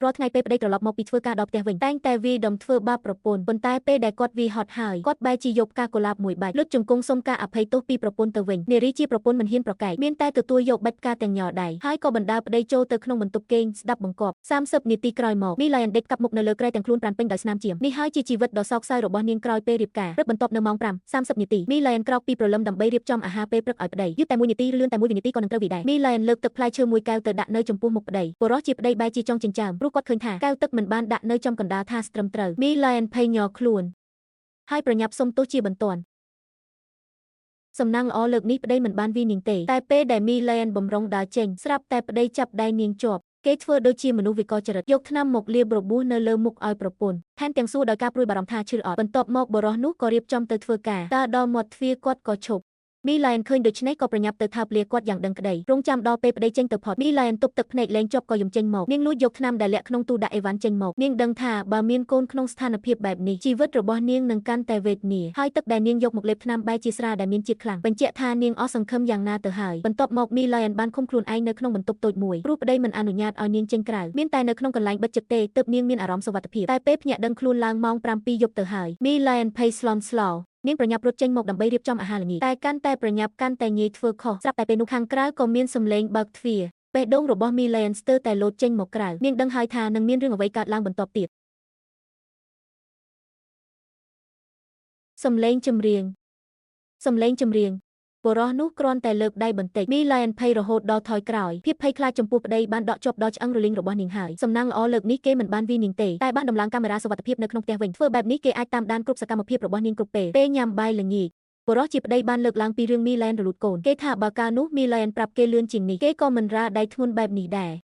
រាល់ថ្ងៃពេលប្តីត្រឡប់មកពីធ្វើការដល់ផ្ទះវិញតែងតែវាយដំធ្វើបាបប្រពន្ធប៉ុន្តែពេលដែលគាត់វាយហត់ហើយគាត់បែរជាយកផ្កាកុលាបមួយបាច់លុតជង្គង់សុំការអភ័យទោសពីប្រពន្ធទៅវិញនារីជាប្រពន្ធមិនហ៊ានប្រកែកមានតែទទួលយកបាច់ផ្កាទាំងញ័រដៃហើយក៏បណ្ដាប្តីចូលទៅក្នុងបន្ទប់គេងស្ដាប់បង្គាប់30នាទីក្រោយមកមីឡាយដេកកាប់មុខនៅលើគ្រែទាំងខ្លួនប្រានពេញដោយស្នាមជាមនេះហើយជាជីវិតដ៏សោកសៅរបស់នាងក្រោយពេលរៀបការព្រឹកបន្ទាប់នៅម៉ោង 5:30 នាទីមីឡាយក្រោកពីព្រលឹមដើម្បីរៀបចំអាហារពេលព្រឹកឲ្យប្តីយឺតតែ1នាទីឬលឿនតែ1វិនាទីក៏នឹងត្រូវវាដែរមីឡាយលើកទឹកផ្លែឈើមួយកែវទៅដាក់នៅចំពោះមុខប្តីបុរសជាប្តីបែរជាចង់ចិញ្ចើមព្រោះគាត់ឃើញថាកែវទឹកមិនបានដាក់នៅចំកណ្ដាលថាត្រឹមត្រូវមីឡាយភ័យញ័រខ្លួនហើយប្រញាប់សុំទោសជាបន្ទាន់សំណាងល្អលើកនេះប្តីមិនបានវាយនាងទេតែពេលដែលមីឡាយបំរុងដើរចេញស្រាប់តែប្តីចាប់ដៃនាងជាប់គេធ្វើដូចជាមនុស្សវិកលចរិតយកថ្នាំមកលាបរបួសនៅលើមុខឲ្យប្រពន្ធថែមទាំងសួរដោយការព្រួយបារម្ភថាឈឺអត់បន្ទាប់មកបុរសនោះក៏រៀបចំទៅធ្វើការតែដល់មាត់ទ្វារគាត់ក៏ឈប់មីឡាយឃើញដូច្នេះក៏ប្រញាប់ទៅថើបលាគាត់យ៉ាងដឹងក្តីរងចាំដល់ពេលប្តីចេញទៅផុតមីឡាយទប់ទឹកភ្នែកលែងជាប់ក៏យំចេញមកនាងលួចយកថ្នាំដែលលាក់ក្នុងទូដាក់អីវ៉ាន់ចេញមកនាងដឹងថាបើមានកូនក្នុងស្ថានភាពបែបនេះជីវិតរបស់នាងនឹងកាន់តែវេទនាហើយទឹកដែលនាងយកមកលេបថ្នាំបែរជាស្រាដែលមានជាតិខ្លាំងបញ្ជាក់ថានាងអស់សង្ឃឹមយ៉ាងណាទៅហើយបន្ទាប់មកមីឡាយបានឃុំខ្លួនឯងនៅក្នុងបន្ទប់តូចមួយព្រោះប្តីមិនអនុញ្ញាតឲ្យនាងចេញក្រៅមានតែនៅក្នុងកន្លែងបិទជិតទេទើបនាងមានអារម្មណ៍សុវត្ថិភាពតែពេលភ្ញាក់ដឹងខ្លួនឡើងម៉ោង 7 យប់ទៅហើយមីឡាយភ័យស្លន់ស្លោនាងប្រញាប់រត់ចេញមកដើម្បីរៀបចំអាហារល្ងាចតែកាន់តែប្រញាប់កាន់តែងាយធ្វើខុសស្រាប់តែពេលនោះខាងក្រៅក៏មានសំឡេងបើកទ្វារបេះដូងរបស់មីឡែនស្ទើរតែលោតចេញមកក្រៅនាងដឹងហើយថានឹងមានរឿងអ្វីកើតឡើងបន្ទាប់ទៀតសំឡេងចម្រៀងបុរសនោះគ្រាន់តែលើកដៃបន្តិចមីឡែនភ័យរហូតដល់ថយក្រោយភាពភ័យខ្លាចចំពោះប្តីបានដកជាប់ដល់ឆ្អឹងរលីងរបស់នាងហើយសំណាងល្អលើកនេះគេមិនបានវាយនាងទេតែបានដំឡើងកាមេរ៉ាសុវត្ថិភាពនៅក្នុងផ្ទះវិញធ្វើបែបនេះគេអាចតាមដានគ្រប់សកម្មភាពរបស់នាងគ្រប់ពេលញ៉ាំបាយល្ងាចបុរសជាប្តីបានលើកឡើងពីរឿងមីឡែនរលូតកូនគេថាបើកាលនោះមីឡែនប្រាប់គេលឿនជាងនេះគេក៏មិនរ៉ាដៃធ្ងន់បែបនេះដែរ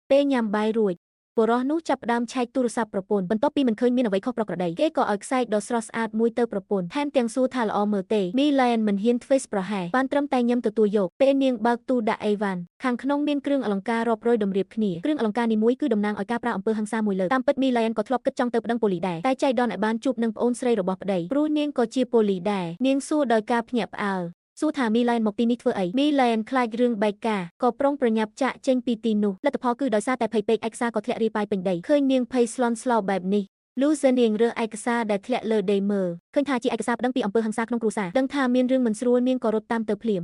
ពេលញ៉ាំបាយរួចបុរសនោះចាប់ផ្ដើមឆែកទូរស័ព្ទប្រពន្ធបន្ទាប់ពីមិនឃើញមានអ្វីខុសប្រក្រតីគេក៏ឲ្យខ្សែកដ៏ស្រស់ស្អាតមួយទៅប្រពន្ធថែមទាំងសួរថាល្អមើលទេមីឡែនមិនហ៊ានធ្វេសប្រហែសបានត្រឹមតែញឹមទទួលយកពេលនាងបើកទូដាក់អីវ៉ាន់ខាងក្នុងមានគ្រឿងអលង្ការរាប់រយតម្រៀបគ្នាគ្រឿងអលង្ការនីមួយគឺតំណាងឲ្យការប្រើអំពើហិង្សាមួយលើកតាមពិតមីឡែនក៏ធ្លាប់គិតចង់ទៅប្តឹងប៉ូលីសដែរតែចៃដន្យឲ្យបានជួបនឹងប្អូនស្រីរបស់ប្តីព្រោះនាងក៏ជាប៉ូលីសដែរនាងសួរដោយការភ្ញាក់ផ្អើលសួរថាមីឡែនមកទីនេះធ្វើអីមីឡែនខ្លាចរឿងបែកការក៏ប្រុងប្រញាប់ចាក់ចេញពីទីនោះលទ្ធផលគឺដោយសារតែភ័យពេកឯកសារក៏ធ្លាក់រាយប៉ាយពេញដីឃើញនាងភ័យស្លន់ស្លោបែបនេះលូស៊េនាងរើសឯកសារដែលធ្លាក់លើដីមើលឃើញថាជាឯកសារប្តឹងពីអំពើហិង្សាក្នុងគ្រួសារដឹងថាមានរឿងមិនស្រួលនាងក៏រត់តាមទៅភ្លាម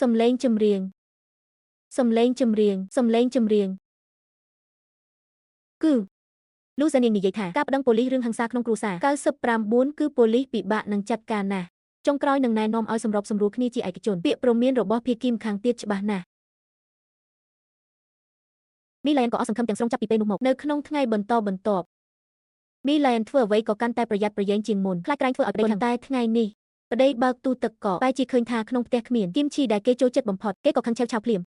សំឡេងចម្រៀងគឺលូស៊េនាងនិយាយថាការប្តឹងប៉ូលីសរឿងហិង្សាក្នុងគ្រួសារ99គឺប៉ូលីសពិបាកនឹងចាត់ការណាស់ចុងក្រោយនឹងណែនាំឲ្យសម្របសម្រួលគ្នាជាឯកជនពាក្យព្រមានរបស់ភាគីម្ខាងទៀតច្បាស់ណាស់មីឡែនក៏អស់សង្ឃឹមទាំងស្រុងចាប់ពីពេលនោះមកនៅក្នុងថ្ងៃបន្តបន្ទាប់មីឡែនធ្វើអ្វីក៏កាន់តែប្រយ័ត្នប្រយែងជាងមុនខ្លាចក្រែងធ្វើឲ្យប្តីខឹងតែថ្ងៃនេះប្តីបើកទូទឹកកកបែរជាឃើញថាក្នុងផ្ទះគ្មានគីមឈីដែលគេចូលចិត្តបំផុតគេក៏ខឹងឆេវឆាវភ្លាម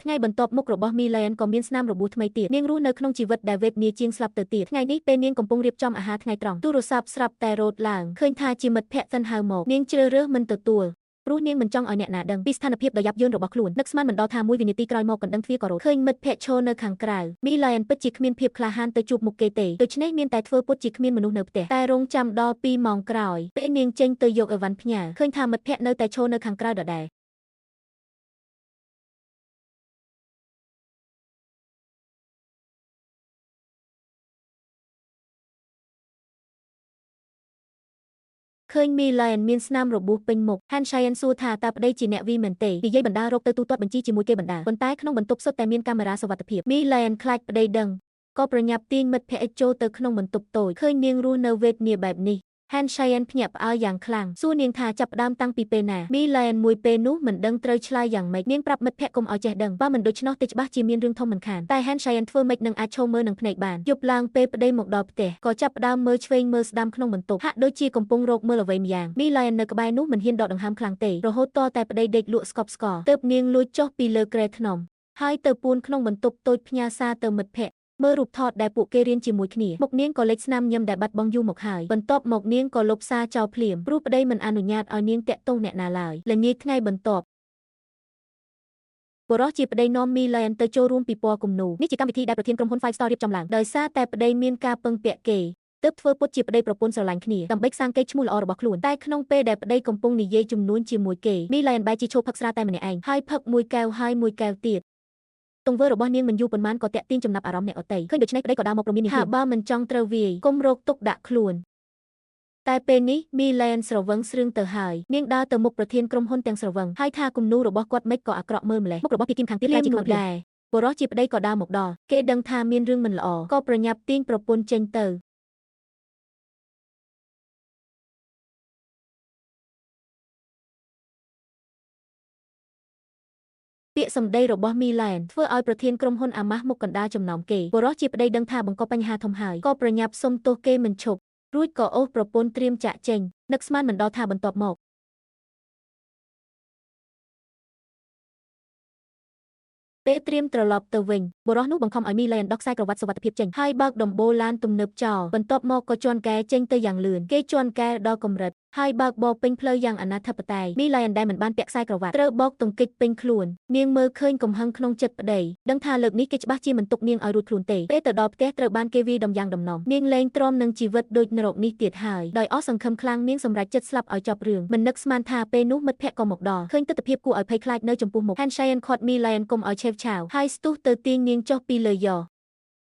ថ្ងៃបន្ទាប់មុខរបស់មីឡែនក៏មានស្នាមរបួសថ្មីទៀតនាងរស់នៅក្នុងជីវិតដែលវេទនាជាងស្លាប់ទៅទៀតថ្ងៃនេះពេលនាងកំពុងរៀបចំអាហារថ្ងៃត្រង់ទូរស័ព្ទស្រាប់តែរោទឡើងឃើញថាជាមិត្តភក្តិសិនហៅមកនាងជ្រើសរើសមិនទទួលព្រោះនាងមិនចង់ឲ្យអ្នកណាដឹងពីស្ថានភាពដ៏យ៉ាប់យ៉ឺនរបស់ខ្លួននឹកស្មានមិនដល់ថា1វិនាទីក្រោយមកកណ្ដឹងទ្វារក៏រត់ឃើញមិត្តភក្តិឈរនៅខាងក្រៅមីឡែនពិតជាគ្មានភាពក្លាហានទៅជួបមុខគេទេដូច្នេះមានតែធ្វើពុតជាគ្មានមនុស្សនៅផ្ទះតែរងចាំដល់2ម៉ោងក្រោយពេលនាងចេញទៅយកអីវ៉ាន់ផ្ញើឃើញថាមិត្តភក្តិនៅតែឈរនៅខាងក្រៅដដែលឃើញមីឡែនមានស្នាមរបួសពេញមុខហានឆៃអិនសួរថាតើប្តីជាអ្នកវីមែនទេនិយាយបណ្ដារកទៅទូទាត់បញ្ជីជាមួយគេបណ្ដាប៉ុន្តែក្នុងបន្ទប់សុទ្ធតែមានកាមេរ៉ាសុវត្ថិភាពមីឡែនខ្លាចប្តីដឹងក៏ប្រញាប់ទាញមិត្តភក្តិចូលទៅក្នុងបន្ទប់តូចឃើញនាងរស់នៅវេទនាបែបនេះហានឆៃអិនភ្ញាក់ផ្អើលយ៉ាងខ្លាំងសួរនាងថាចាប់ផ្ដើមតាំងពីពេលណាមីឡែនមួយពេលនោះមិនដឹងត្រូវឆ្លើយយ៉ាងម៉េចនាងប្រាប់មិត្តភក្តិកុំឲ្យចេះដឹងបើមិនដូច្នោះទេច្បាស់ជាមានរឿងធំមិនខានតែហានឆៃអិនធ្វើម៉េចនឹងអាចឈរមើលនឹងភ្នែកបានយប់ឡើងពេលប្តីមកដល់ផ្ទះក៏ចាប់ផ្ដើមមើលឆ្វេងមើលស្ដាំក្នុងបន្ទប់ហាក់ដូចជាកំពុងរកមើលអ្វីម្យ៉ាងមីឡែននៅក្បែរនោះមិនហ៊ានដកដង្ហើមខ្លាំងទេរហូតតតែប្តីដេកលក់ស្កប់ស្កល់ទើបនាងលួចចុះពីលើគ្រែថ្នមហើយទៅពួនក្នុងបន្ទប់តូចផ្ញើសារទៅមិត្តភក្តិមើលរូបថតដែលពួកគេរៀនជាមួយគ្នាមុខនាងក៏លេចស្នាមញឹមដែលបាត់បង់យូរមកហើយបន្ទាប់មកនាងក៏លុបសារចោលភ្លាមព្រោះប្តីមិនអនុញ្ញាតឲ្យនាងតាក់ទងអ្នកណាឡើយល្ងាចថ្ងៃបន្ទាប់បុរសជាប្តីនាំមីឡែនទៅចូលរួមពិព័រណ៍គំនូរនេះជាកម្មវិធីដែលប្រធានក្រុមហ៊ុន Five Star រៀបចំឡើងដោយសារតែប្តីមានការពឹងពាក់គេទ ទើបធ្វើពុតជាប្តីប្រពន្ធស្រឡាញ់គ្នាដើម្បីសាងកេរ្តិ៍ឈ្មោះល្អរបស់ខ្លួនតែក្នុងពេលដែលប្តីកំពុងនិយាយជំនួញជាមួយគេមីឡែនបែរជាឈប់ផឹកស្រាតែម្នាក់ឯងហើយផឹកមួយកែវហើយមួយកែវទៀតទង្វើរបស់នាងមិនយូរប៉ុន្មានក៏ទាក់ទាញចំណាប់អារម្មណ៍អ្នកដទៃឃើញដូច្នេះប្តីក៏ដើរមកព្រមាននាងថាបើមិនចង់ត្រូវវាយកុំរកទុកដាក់ខ្លួនតែពេលនេះមីឡែនស្រវឹងស្រឿងទៅហើយនាងដើរទៅមុខប្រធានក្រុមហ៊ុនទាំងស្រវឹងហើយថាគំនូររបស់គាត់មិនក៏អាក្រក់មើលម្លេះមុខរបស់ភាគីខាងទៀតតែជាខ្មៅដែរបុរសជាប្តីក៏ដើរមកដល់គេដឹងថាមានរឿងមិនល្អក៏ប្រញាប់ទាញប្រពន្ធចេញទៅពាក្យសម្ដីរបស់មីឡែនធ្វើឲ្យប្រធានក្រុមហ៊ុនអាម៉ាស់មុខកណ្ដាលចំណោមគេបុរសជាប្តីដឹងថាបង្កបញ្ហាធំហើយក៏ប្រញាប់សុំទោសគេមិនឈប់រួចក៏អូសប្រពន្ធត្រៀមចាក់ចេញនឹកស្មានមិនដល់ថាបន្ទាប់មកពេលត្រៀមត្រឡប់ទៅវិញបុរសនោះបង្ខំឲ្យមីឡែនដោះខ្សែក្រវ៉ាត់សុវត្ថិភាពចេញហើយបើកដំបូលឡានទំនើបចោលបន្ទាប់មកក៏ជន់កែចេញទៅយ៉ាងលឿនគេជន់កែដល់កម្រិតហើយបើកបរពេញផ្លូវយ៉ាងអនាធិបតេយ្យមីឡែនដែលមិនបានពាក់ខ្សែក្រវ៉ាត់ត្រូវបោកទង្គិចពេញខ្លួននាងមើលឃើញកំហឹងក្នុងចិត្តប្តីដឹងថាលើកនេះគេច្បាស់ជាមិនទុកនាងឲ្យរួចខ្លួនទេពេលទៅដល់ផ្ទះត្រូវបានគេវាយដំយ៉ាងដំណំនាងលែងទ្រាំនឹងជីវិតដូចនរកនេះទៀតហើយដោយអស់សង្ឃឹមខ្លាំងនាងសម្រេចចិត្តស្លាប់ឲ្យចប់រឿងមិននឹកស្មានថាពេលនោះមិត្តភក្តិក៏មកដល់ឃើញទិដ្ឋភាពគួរឲ្យភ័យខ្លាចនៅចំពោះមុខ Hansayan ខាត់មីឡែនកុំឲ្យឆេវឆាវហើយស្ទុះទៅទាញនាងចុះពីលើយ៉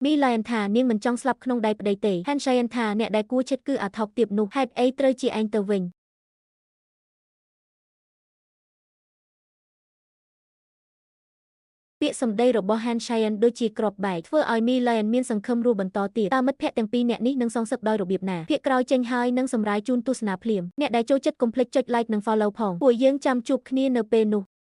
មីឡែនថានាងមិនចង់ស្លាប់ក្នុងដៃប្តីទេ Hansayan ថាអ្នកដែលគួរឈិតគឺអាថោកទាបនោះហេតុអីត្រូវជាឯងទៅវិញពាក្យសម្ដីរបស់ Hansayan ដូចជាគ្រាប់បែកធ្វើឲ្យមីឡែនមានសង្ឃឹមរស់បន្តទៀតតើមិត្តភក្តិទាំងពីរនាក់នេះនឹងសងសឹកដោយរបៀបណាភាគក្រោយចេញហើយនឹងសម្រាយជូនទស្សនាភ្លាមអ្នកដែលចូលចិត្តកុំភ្លេចចុច like និង follow ផងពួកយើងចាំជួបគ្នានៅពេលនោះ